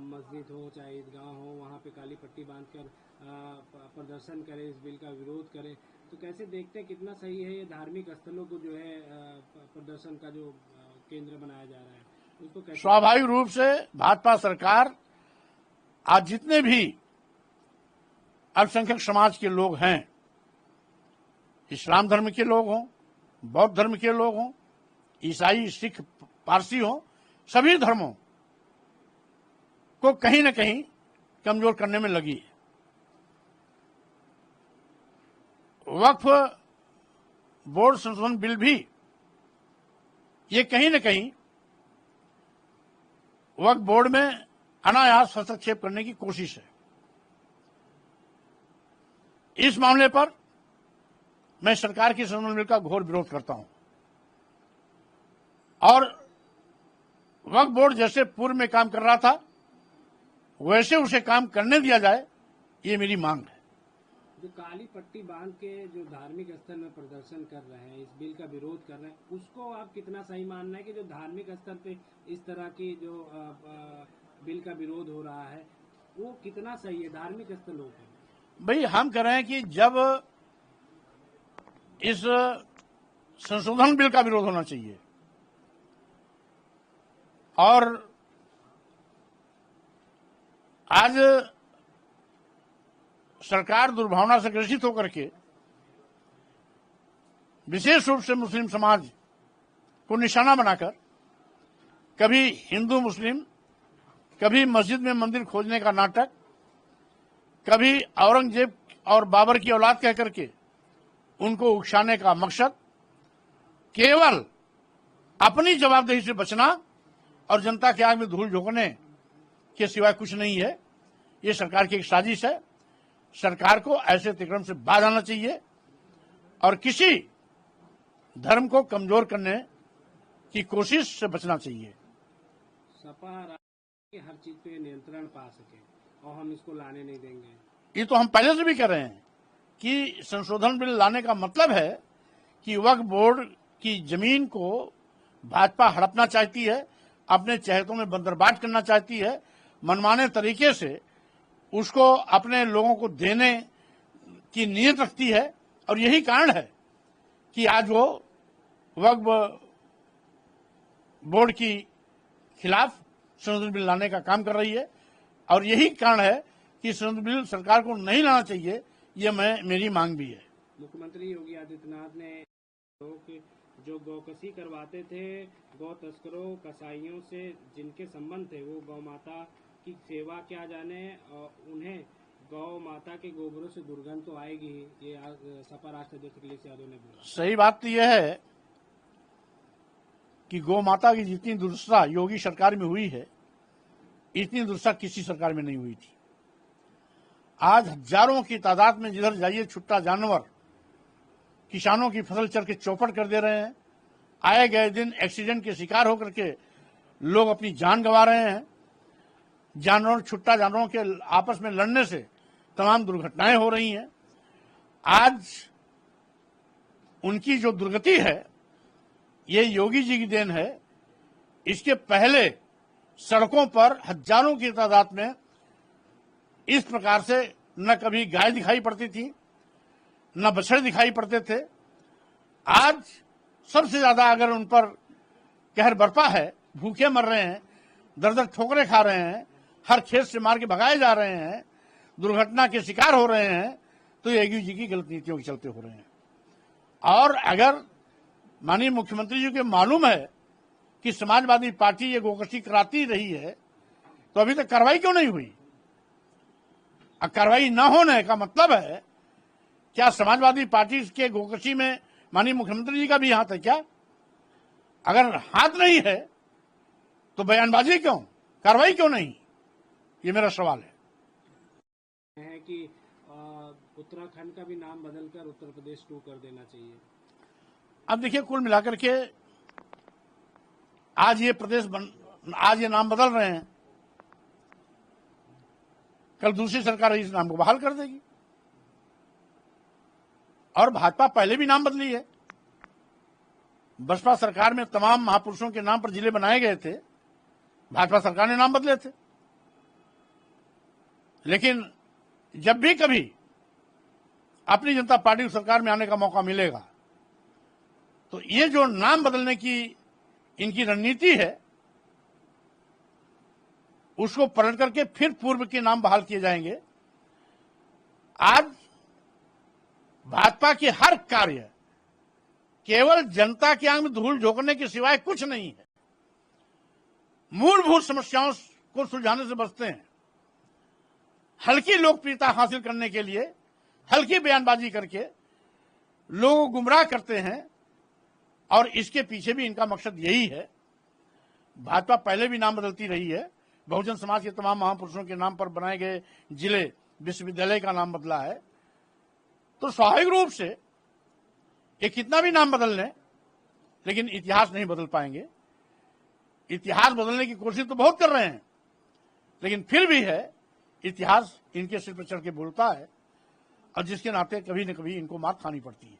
मस्जिद हो चाहे ईदगाह हो वहाँ पे काली पट्टी बांधकर प्रदर्शन करें, इस बिल का विरोध करें, तो कैसे देखते हैं कितना सही है ये धार्मिक स्थलों को जो है प्रदर्शन का जो केंद्र बनाया जा रहा है उसको कैसे? स्वाभाविक रूप से भाजपा सरकार आज जितने भी अल्पसंख्यक समाज के लोग हैं, इस्लाम धर्म के लोग हों, बौद्ध धर्म के लोग हों, ईसाई, सिख, पारसी हों, सभी धर्मों को कहीं न कहीं कमजोर करने में लगी है। वक्फ बोर्ड संशोधन बिल भी ये कहीं न कहीं वक्फ बोर्ड में अनायास हस्तक्षेप करने की कोशिश है। इस मामले पर मैं सरकार की संशोधन बिल का घोर विरोध करता हूं और वक्फ बोर्ड जैसे पूर्व में काम कर रहा था वैसे उसे काम करने दिया जाए, ये मेरी मांग है। जो काली पट्टी बांध के जो धार्मिक स्थल में प्रदर्शन कर रहे हैं, इस बिल का विरोध कर रहे हैं, उसको आप कितना सही मानना है कि जो धार्मिक स्तर पे इस तरह की जो बिल का विरोध हो रहा है वो कितना सही है धार्मिक स्थलों पर? भाई हम कह रहे हैं कि जब इस संशोधन बिल का विरोध होना चाहिए और आज सरकार दुर्भावना से ग्रसित होकर के विशेष रूप से मुस्लिम समाज को निशाना बनाकर कभी हिंदू मुस्लिम, कभी मस्जिद में मंदिर खोजने का नाटक, कभी औरंगजेब और बाबर की औलाद कह करके उनको उकसाने का मकसद केवल अपनी जवाबदेही से बचना और जनता के आग में धूल झोंकने के सिवाय कुछ नहीं है। ये सरकार की एक साजिश है। सरकार को ऐसे अतिक्रमण से बाहर आना चाहिए और किसी धर्म को कमजोर करने की कोशिश से बचना चाहिए। सपा हर चीज पे नियंत्रण पा सके और हम इसको लाने नहीं देंगे। ये तो हम पहले से भी कह रहे हैं कि संशोधन बिल लाने का मतलब है कि वक्फ बोर्ड की जमीन को भाजपा हड़पना चाहती है, अपने चहेतों में बंदरबाट करना चाहती है, मनमाने तरीके से उसको अपने लोगों को देने की नीयत रखती है और यही कारण है कि आज वो वक्फ बोर्ड की खिलाफ संशोधन बिल लाने का काम कर रही है और यही कारण है कि संशोधन बिल सरकार को नहीं लाना चाहिए। ये मेरी मांग भी है। मुख्यमंत्री योगी आदित्यनाथ ने लोग जो गौकशी करवाते थे गौ तस्करों कसाईयों से जिनके संबंध थे वो गौ माता की सेवा क्या जाने और उन्हें गौ माता के गोबरों से दुर्गंध तो आएगी ही। ये सपा राष्ट्र अध्यक्ष अखिलेश यादव ने बोला। सही बात तो यह है कि गौ माता की जितनी दुर्दशा योगी सरकार में हुई है इतनी दुर्दशा किसी सरकार में नहीं हुई थी। आज हजारों की तादाद में जिधर जाइए छुट्टा जानवर किसानों की फसल चर के चौपट कर दे रहे हैं। आए गए दिन एक्सीडेंट के शिकार होकर के लोग अपनी जान गंवा रहे हैं। जानवरों छुट्टा जानवरों के आपस में लड़ने से तमाम दुर्घटनाएं हो रही हैं। आज उनकी जो दुर्गति है ये योगी जी की देन है। इसके पहले सड़कों पर हजारों की तादाद में इस प्रकार से न कभी गाय दिखाई पड़ती थी न बछड़े दिखाई पड़ते थे। आज सबसे ज्यादा अगर उन पर कहर बरपा है, भूखे मर रहे हैं, दर दर ठोकरें खा रहे हैं, हर खेत से मार के भगाए जा रहे हैं, दुर्घटना के शिकार हो रहे हैं, तो योगी जी की गलत नीतियों के चलते हो रहे हैं। और अगर माननीय मुख्यमंत्री जी को मालूम है कि समाजवादी पार्टी ये गोकशी कराती रही है तो अभी तक कार्रवाई क्यों नहीं हुई? कार्रवाई न होने का मतलब है क्या समाजवादी पार्टी के गोकशी में माननीय मुख्यमंत्री जी का भी हाथ है क्या? अगर हाथ नहीं है तो बयानबाजी क्यों, कार्रवाई क्यों नहीं? ये मेरा सवाल है कि उत्तराखंड का भी नाम बदलकर उत्तर प्रदेश 2 कर देना चाहिए। अब देखिए कुल मिलाकर के आज ये नाम बदल रहे हैं, कल दूसरी सरकार इस नाम को बहाल कर देगी। और भाजपा पहले भी नाम बदली है। बसपा सरकार में तमाम महापुरुषों के नाम पर जिले बनाए गए थे, भाजपा सरकार ने नाम बदले थे। लेकिन जब भी कभी अपनी जनता पार्टी की सरकार में आने का मौका मिलेगा तो ये जो नाम बदलने की इनकी रणनीति है उसको पलट करके फिर पूर्व के नाम बहाल किए जाएंगे। आज भाजपा के हर कार्य केवल जनता की आंख में धूल झोंकने के सिवाय कुछ नहीं है। मूलभूत समस्याओं को सुलझाने से बचते हैं। हल्की लोकप्रियता हासिल करने के लिए हल्की बयानबाजी करके लोगों को गुमराह करते हैं और इसके पीछे भी इनका मकसद यही है। भाजपा पहले भी नाम बदलती रही है। बहुजन समाज के तमाम महापुरुषों के नाम पर बनाए गए जिले विश्वविद्यालय का नाम बदला है। तो स्वाभाविक रूप से ये कितना भी नाम बदल लें लेकिन इतिहास नहीं बदल पाएंगे। इतिहास बदलने की कोशिश तो बहुत कर रहे हैं लेकिन फिर भी है इतिहास इनके सिर पर चढ़ के बोलता है और जिसके नाते कभी न कभी इनको मार खानी पड़ती है।